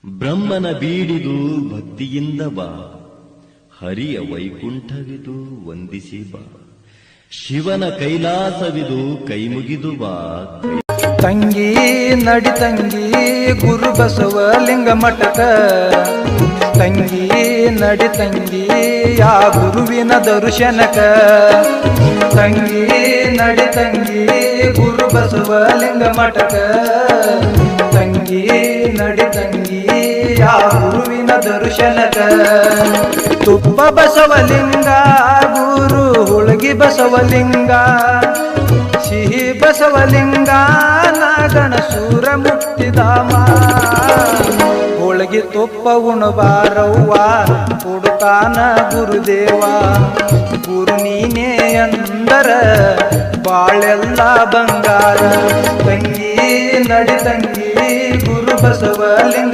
ಬ್ರಹ್ಮನ ಬೀಡಿದು ಭಕ್ತಿಯಿಂದ ಬಾ, ಹರಿಯ ವೈಕುಂಠವಿದು ವಂದಿಸಿ ಬಾ, ಶಿವನ ಕೈಲಾಸವಿದು ಕೈಮುಗಿದು ಬಾ. ತಂಗಿ ನಡಿ ತಂಗಿ ಗುರು ಬಸವಲಿಂಗ ಮಠಕ, ತಂಗಿ ನಡಿ ತಂಗಿ ಯಾ ಗುರುವಿನ ದರ್ಶನಕ, ತಂಗಿ ನಡಿ ತಂಗಿ ಗುರು ಬಸವಲಿಂಗ ಮಠಕ, ತಂಗಿ ನಡಿ ತಂಗಿ ಯಾ ಗುರುವಿನ ದರ್ಶನಕ. ತುಪ್ಪ ಬಸವಲಿಂಗ ಗುರು ಹುಳಗಿ ಬಸವಲಿಂಗ, ಸಿಹಿ ಬಸವಲಿಂಗ ನಾಗಣ ಸೂರ ಮುಕ್ತಿಧಾಮ. ಹೋಳಿಗೆ ತುಪ್ಪ ಉಣಬಾರವ್ವ ಕೊಡುತ್ತಾನ ಗುರುದೇವ, ಗುರು ನೀನೇ ಅಂದರ ಬಾಳೆಲ್ಲ ಬಂಗಾರ. ತಂಗಿ ನಡಿ ತಂಗಿ ಗುರು ಬಸವಲಿಂಗ